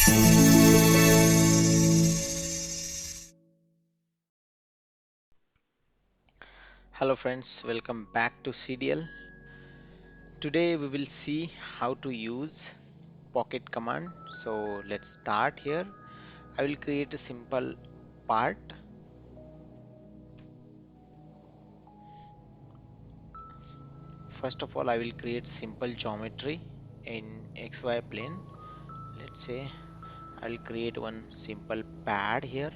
Hello friends, welcome back to CDL. Today we will see how to use pocket command. So let's start here. I will create a simple part. First of all, I will create simple geometry in XY plane. Let's say I will create one simple pad here.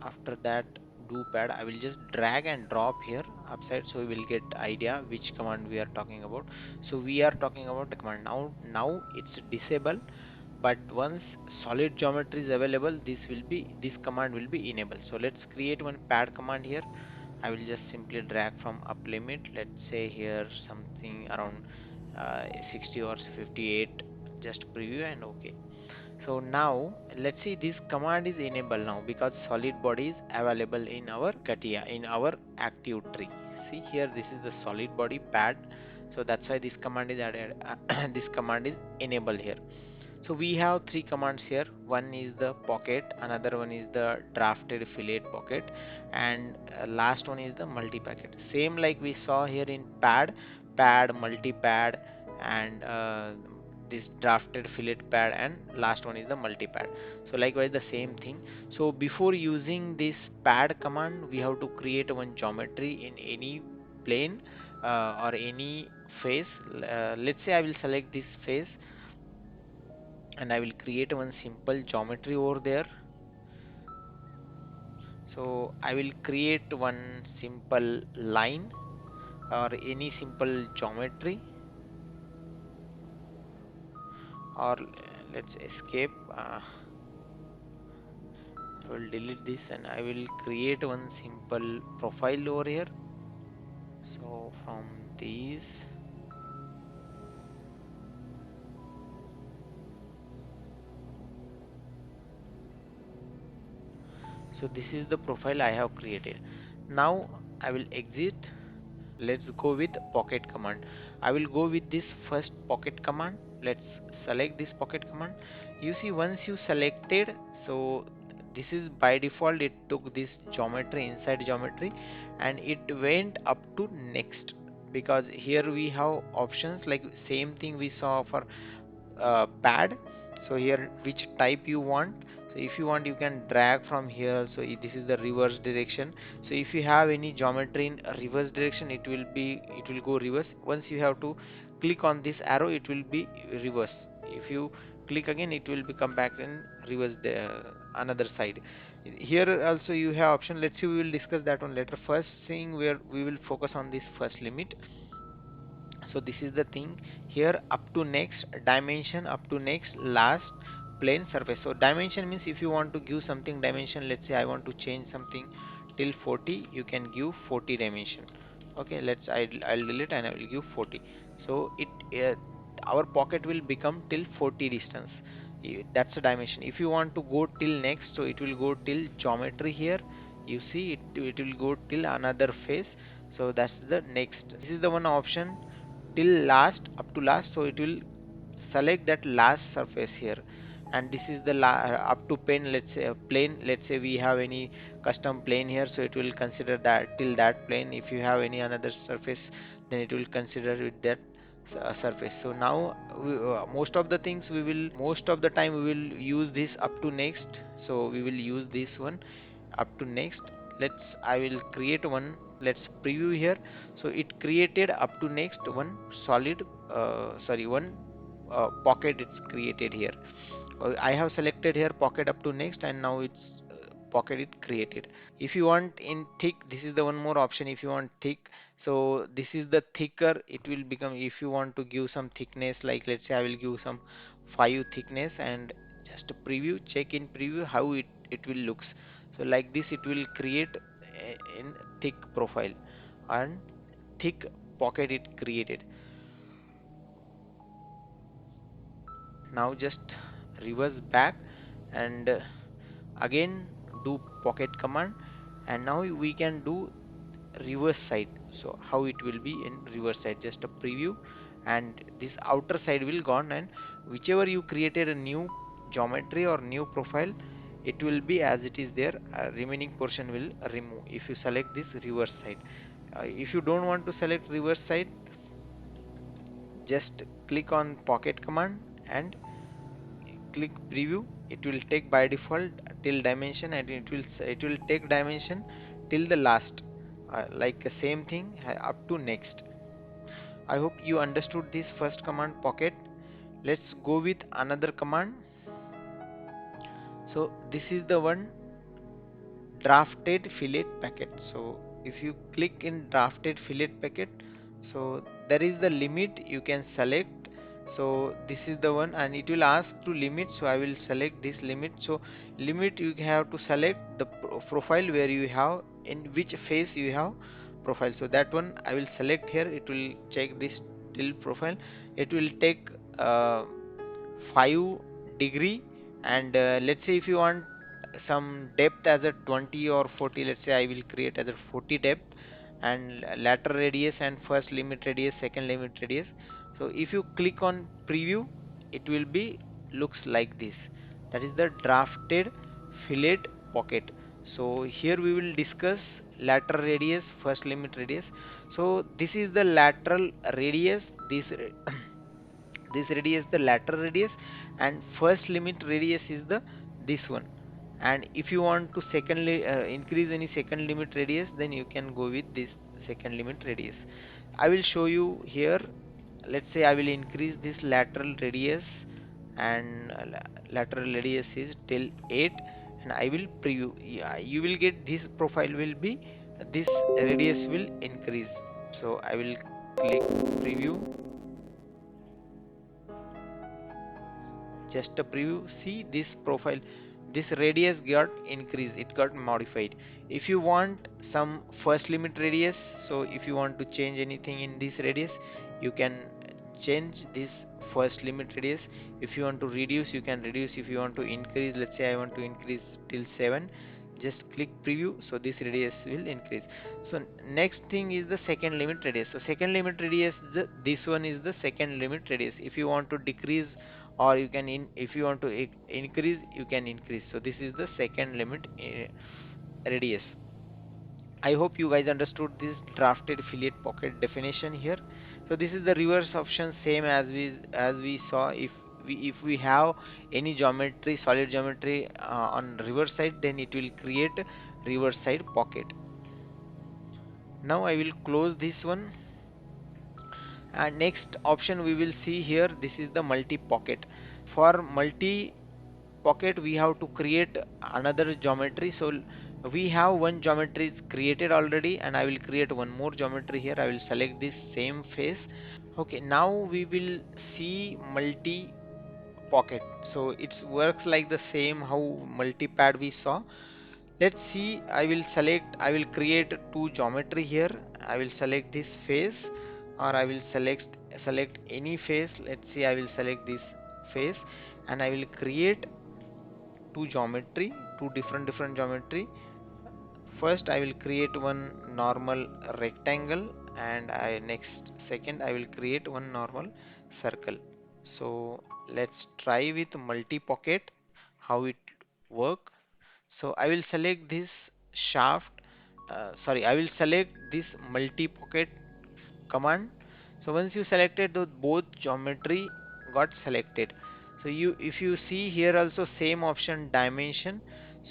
After that, do pad, I will just drag and drop here upside, so we will get idea which command we are talking about. So we are talking about the command. Now it's disable, but once solid geometry is available, this command will be enabled. So let's create one pad command here. I will just simply drag from up limit, let's say here something around 60 or 58, just preview and OK. So now let's see, this command is enabled now because solid body is available in our CATIA, in our active tree. See here, this is the solid body pad, so that's why this command is added. This command is enabled here. So we have three commands here. One is the pocket, another one is the drafted fillet pocket, and last one is the multi packet. Same like we saw here in pad, multi pad, and this drafted fillet pad, and last one is the multi pad. So likewise the same thing. So before using this pad command, we have to create one geometry in any plane or any face. Let's say I will select this face and I will create one simple geometry over there. So I will create one simple line or any simple geometry, or let's escape. I will delete this and I will create one simple profile over here. So from these, so this is the profile I have created. Now I will exit. Let's go with pocket command. I will go with this first pocket command. Let's select this pocket command. You see, once you selected, so this is by default, it took this geometry, inside geometry, and it went up to next, because here we have options like same thing we saw for pad. So here which type you want. So if you want, you can drag from here. So this is the reverse direction. So if you have any geometry in reverse direction, it will go reverse. Once you have to click on this arrow, it will be reverse. If you click again, it will become back in reverse, the another side. Here also you have option. Let's see, we will discuss that one later. First thing, where we will focus on this first limit. So this is the thing here, up to next dimension, up to next last plane surface. So dimension means if you want to give something dimension, let's say I want to change something till 40, you can give 40 dimension. Okay, I'll delete and I will give 40. So it our pocket will become till 40 distance. That's the dimension. If you want to go till next, so it will go till geometry here. You see, it will go till another face. So that's the next. This is the one option, till last, up to last. So it will select that last surface here, and this is the up to plane. Let's say plane, let's say we have any custom plane here, so it will consider that till that plane. If you have any another surface, then it will consider with that surface. So now most of the things, most of the time we will use this up to next. So we will use this one, up to next. I will create one. Let's preview here. So it created up to next one solid, sorry, one pocket it's created here. I have selected here pocket up to next, and now it's pocket it created. If you want in thick, this is the one more option. If you want thick, so this is the thicker it will become. If you want to give some thickness, like let's say I will give some 5 thickness, and just a preview, check in preview how it will looks. So like this it will create in thick profile, and thick pocket it created. Now just reverse back and again do pocket command, and now we can do reverse side. So how it will be in reverse side, just a preview, and this outer side will gone, and whichever you created a new geometry or new profile, it will be as it is there. Remaining portion will remove if you select this reverse side. If you don't want to select reverse side, just click on pocket command and click preview. It will take by default till dimension, and it will take dimension till the last, like same thing up to next. I hope you understood this first command, pocket. Let's go with another command. So this is the one, drafted fillet packet. So if you click in drafted fillet packet, so there is the limit you can select. So this is the one, and it will ask to limit, so I will select this limit. So limit, you have to select the profile where you have, in which face you have profile. So that one I will select here. It will check this till profile. It will take uh, 5 degree, and let's say if you want some depth as a 20 or 40, let's say I will create as a 40 depth, and lateral radius and first limit radius, second limit radius. So if you click on preview, it will be looks like this. That is the drafted fillet pocket. So here we will discuss lateral radius, first limit radius. So this is the lateral radius, this this radius the lateral radius, and first limit radius is the this one. And if you want to secondly increase any second limit radius, then you can go with this second limit radius. I will show you here. Let's say I will increase this lateral radius, and lateral radius is till 8, and I will preview. Yeah, you will get this profile will be, this radius will increase. So I will click preview. Just a preview. See this profile, this radius got increased, it got modified. If you want some first limit radius, so if you want to change anything in this radius, you can change this first limit radius. If you want to reduce, you can reduce. If you want to increase, let's say I want to increase till 7, just click preview, so this radius will increase. So next thing is the second limit radius. So second limit radius, this one is the second limit radius. If you want to decrease, or you can if you want to increase, you can increase. So this is the second limit radius. I hope you guys understood this drafted fillet pocket definition here. So this is the reverse option, same as we saw. If we have any geometry, solid geometry on reverse side, then it will create reverse side pocket. Now I will close this one, and next option we will see here, this is the multi pocket. For multi pocket, we have to create another geometry. So we have one geometry created already, and I will create one more geometry here. I will select this same face. Okay, now we will see multi pocket. So it works like the same how multi pad we saw. Let's see. I will create two geometry here. I will select this face, or I will select any face. Let's see, I will select this face, and I will create two geometry, two different geometry. First I will create one normal rectangle, and I next second I will create one normal circle. So let's try with multi pocket how it work. So I will select this shaft, sorry, I will select this multi pocket command. So once you selected, the both geometry got selected. So if you see here also same option, dimension.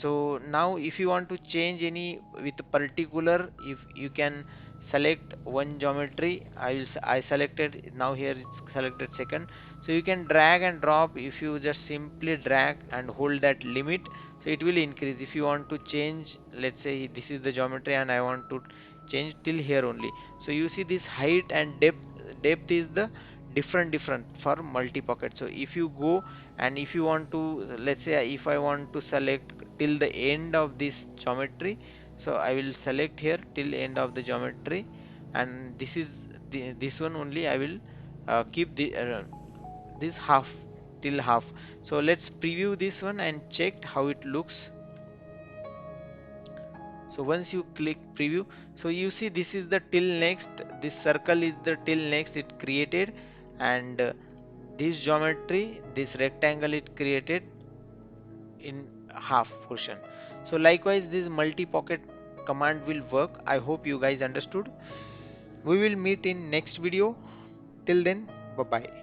So now if you want to change any with particular, if you can select one geometry. I selected, now here it's selected second. So you can drag and drop. If you just simply drag and hold that limit, so it will increase. If you want to change, let's say this is the geometry and I want to change till here only. So you see this height and depth is the different for multi pocket. So if you go, and if you want to, let's say if I want to select till the end of this geometry, so I will select here till end of the geometry, and this is this one only I will keep this half till half. So let's preview this one and check how it looks. So once you click preview, so you see this is the till next, this circle is the till next it created, and this geometry, this rectangle is created in half portion. So likewise this multi pocket command will work. I hope you guys understood. We will meet in next video. Till then, bye bye.